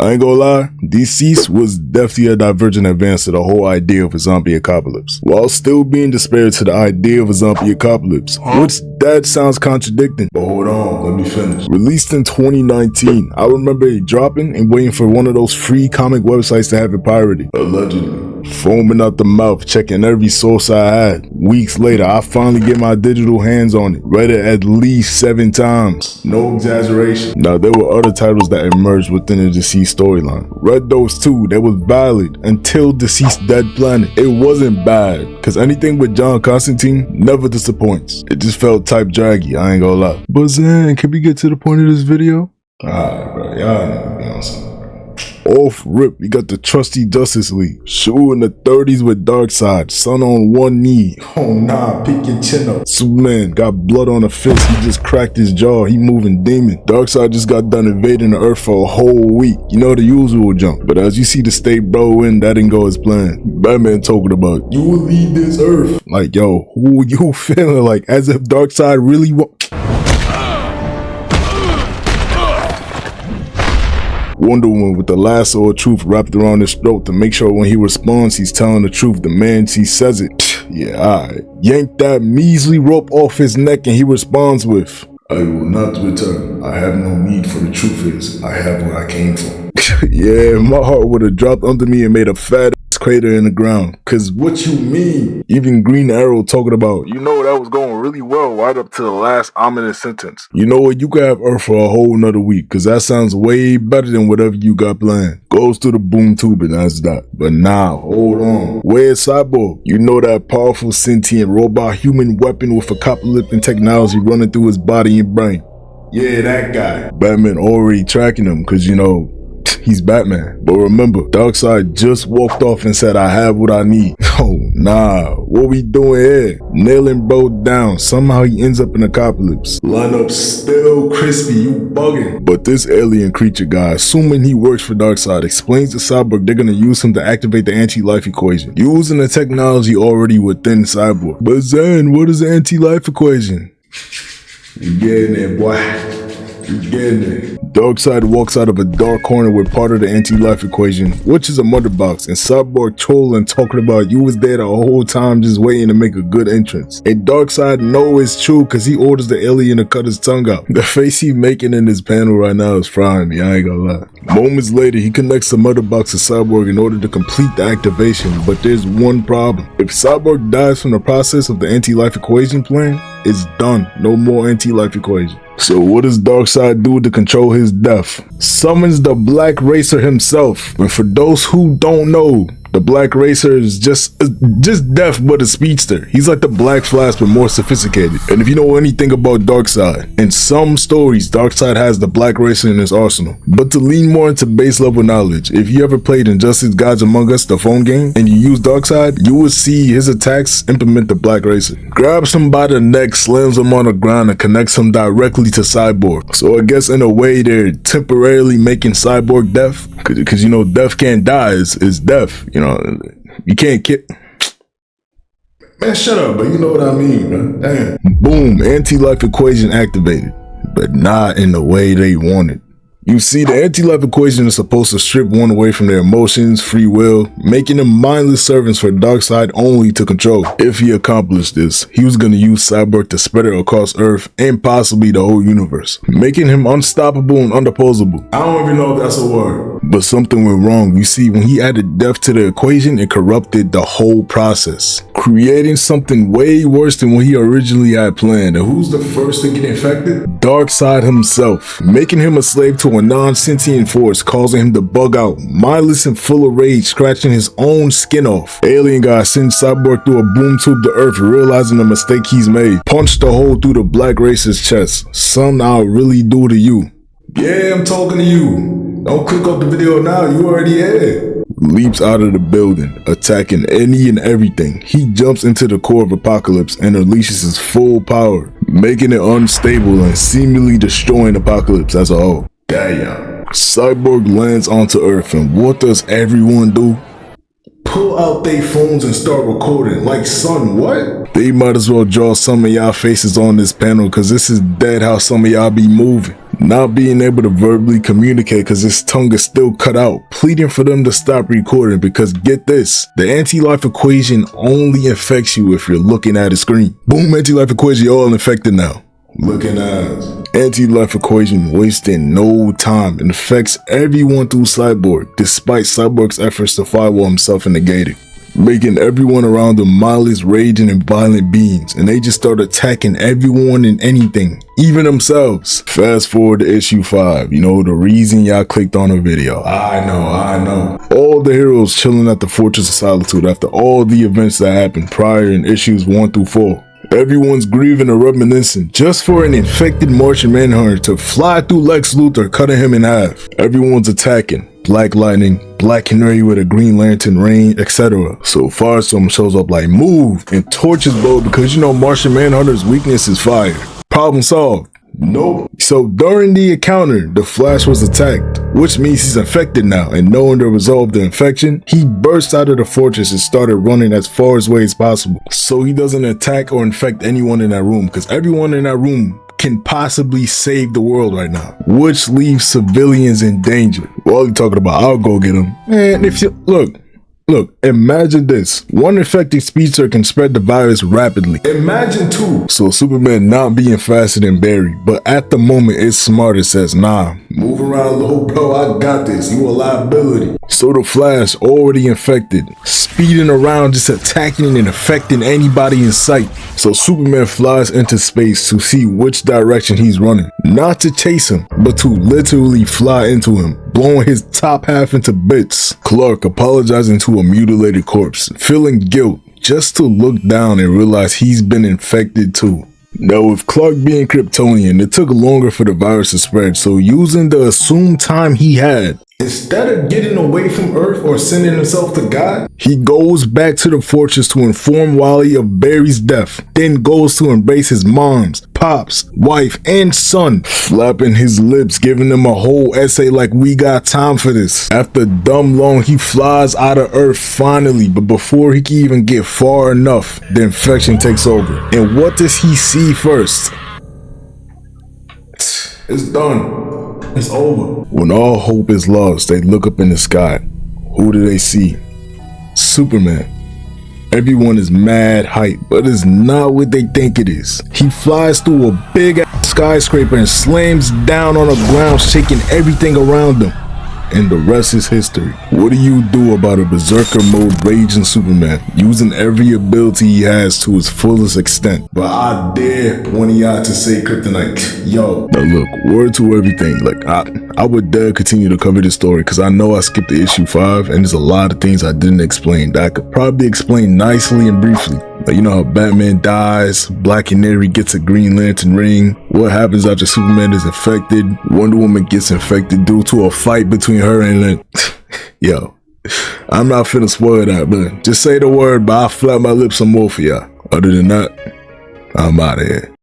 I ain't gonna lie, Deceased was definitely a divergent advance to the whole idea of a zombie apocalypse, while still being disparate to the idea of a zombie apocalypse, which that sounds contradicting. But hold on, let me finish. Released in 2019, I remember it dropping and waiting for one of those free comic websites to have it pirated. Allegedly. Foaming out the mouth, checking every source I had. Weeks later, I finally get my digital hands on it. Read it at least 7 times. No exaggeration. Now, there were other titles that emerged within the Deceased storyline. Read those too. That was valid until Deceased Dead Planet. It wasn't bad, because anything with John Constantine never disappoints. It just felt type draggy, I ain't gonna lie. But Zan, can we get to the point of this video? Alright, bro. Y'all niggas be on something. Off rip, we got the trusty Justice League. Shu in the 30s with Darkseid, son on one knee. Oh nah, pick your chin up. Superman got blood on the fist, he just cracked his jaw, he moving demon. Darkseid just got done invading the earth for a whole week. You know the usual junk. But as you see the state bro in, that didn't go as planned. Batman talking about, you will lead this earth. Like, yo, who you feeling like? As if Darkseid really Wonder Woman with the lasso of truth wrapped around his throat to make sure when he responds, he's telling the truth the minute he says it. Yeah, alright. Yank that measly rope off his neck and he responds with, I will not return. I have no need for the truth is, I have what I came for. Yeah, my heart would have dropped under me and made a fat crater in the ground. Cause what you mean? Even Green Arrow talking about, you know that was going really well right up to the last ominous sentence. You know what, you could have Earth for a whole nother week, cause that sounds way better than whatever you got planned. Goes to the boom tube and that's that. But now, hold on. Where's Cyborg? You know that powerful sentient robot human weapon with apocalyptic technology running through his body and brain. Yeah, that guy. Batman already tracking him cause you know, he's Batman. But remember, Darkseid just walked off and said, I have what I need. Oh, nah. What we doing here? Nailing bro down. Somehow he ends up in Apocalypse. Lineup still crispy. You bugging. But this alien creature guy, assuming he works for Darkseid, explains to Cyborg they're gonna use him to activate the anti-life equation, using the technology already within Cyborg. But Zen, what is the anti-life equation? You getting there, boy. You getting there. Darkseid walks out of a dark corner with part of the anti-life equation, which is a mother box, and Cyborg trolling talking about you was there the whole time just waiting to make a good entrance. And Darkseid know it's true cause he orders the alien to cut his tongue out. The face he making in his panel right now is frying me, I ain't gonna lie. Moments later, he connects the mother box to Cyborg in order to complete the activation, but there's one problem. If Cyborg dies from the process of the anti-life equation plan, it's done. No more anti-life equation. So what does Darkseid do to control his death? Summons the Black Racer himself. And for those who don't know, the Black Racer is just Death but a speedster. He's like the Black Flash but more sophisticated. And if you know anything about Darkseid, in some stories, Darkseid has the Black Racer in his arsenal. But to lean more into base level knowledge, if you ever played Injustice Gods Among Us, the phone game, and you use Darkseid, you will see his attacks implement the Black Racer. Grabs him by the neck, slams him on the ground, and connects him directly to Cyborg. So I guess in a way they're temporarily making Cyborg deaf, because you know Death can't die, is death. You know, you can't kill. Man, shut up, but you know what I mean, man. Damn. Boom, anti-life equation activated, but not in the way they wanted. You see, the anti-life equation is supposed to strip one away from their emotions, free will, making them mindless servants for Darkseid only to control. If he accomplished this, he was going to use Cyborg to spread it across Earth and possibly the whole universe, making him unstoppable and unopposable. I don't even know if that's a word. But something went wrong. You see, when he added death to the equation, it corrupted the whole process, creating something way worse than what he originally had planned. And who's the first to get infected? Darkseid himself, making him a slave to a non-sentient force, causing him to bug out, mindless and full of rage, scratching his own skin off. Alien guy sends Cyborg through a boom tube to Earth, realizing the mistake he's made. Punched a hole through the Black Racer's chest. Something I'll really do to you. Yeah, I'm talking to you. Don't click off the video now, you already here. Leaps out of the building, attacking any and everything. He jumps into the core of Apocalypse and unleashes his full power, making it unstable and seemingly destroying Apocalypse as a whole. Damn. Cyborg lands onto Earth, and what does everyone do? Pull out their phones and start recording. Like, son, what? They might as well draw some of y'all faces on this panel, cause this is dead how some of y'all be moving. not being able to verbally communicate because his tongue is still cut out, pleading for them to stop recording because get this, the anti-life equation only affects you if you're looking at a screen. Boom, anti-life equation, you're all infected now. Looking at anti-life equation wasting no time and affects everyone through Cyborg, despite Cyborg's efforts to firewall himself and negate it, making everyone around him mindless, raging, and violent beings, and they just start attacking everyone and anything, even themselves. Fast forward to issue 5, you know, the reason y'all clicked on the video. I know. All the heroes chilling at the Fortress of Solitude after all the events that happened prior in issues 1 through 4. Everyone's grieving and reminiscing just for an infected Martian Manhunter to fly through Lex Luthor, cutting him in half. Everyone's attacking. Black Lightning, Black Canary with a Green Lantern rain, etc. So Firestorm shows up like move and torches Bo because you know Martian Manhunter's weakness is fire. Problem solved. Nope. So during the encounter, the Flash was attacked, which means he's infected now, and knowing to resolve the infection, he burst out of the fortress and started running as far away as possible so he doesn't attack or infect anyone in that room, because everyone in that room can possibly save the world right now, which leaves civilians in danger. While you're talking about, I'll go get them. Man, if you Look, imagine this. One infected speedster can spread the virus rapidly. Imagine 2. So Superman not being faster than Barry, but at the moment it's smart. It says, nah, move around low, bro, I got this. You a liability. So the Flash, already infected, speeding around just attacking and infecting anybody in sight. So Superman flies into space to see which direction he's running. Not to chase him, but to literally fly into him, blowing his top half into bits. Clark apologizing to a mutilated corpse, feeling guilt just to look down and realize he's been infected too. Now with Clark being Kryptonian, it took longer for the virus to spread, so using the assumed time he had, instead of getting away from Earth or sending himself to God, he goes back to the fortress to inform Wally of Barry's death, then goes to embrace his mom's, pops, wife, and son, flapping his lips, giving them a whole essay like we got time for this. After dumb long, he flies out of Earth finally, but before he can even get far enough, the infection takes over. And what does he see first? It's done. It's over. When all hope is lost, they look up in the sky. Who do they see? Superman. Everyone is mad hype, but it's not what they think it is. He flies through a big skyscraper and slams down on the ground, shaking everything around him. And the rest is history. What do you do about a berserker mode raging Superman, using every ability he has to his fullest extent? But I dare one of y'all to say kryptonite. Yo. Now look, word to everything. Like I would dare continue to cover this story because I know I skipped the issue 5 and there's a lot of things I didn't explain that I could probably explain nicely and briefly. Like, you know how Batman dies, Black Canary gets a Green Lantern ring, what happens after Superman is infected, Wonder Woman gets infected due to a fight between her and yo, I'm not finna spoil that, but just say the word, but I'll flap my lips some more for y'all. Other than that, I'm out of here.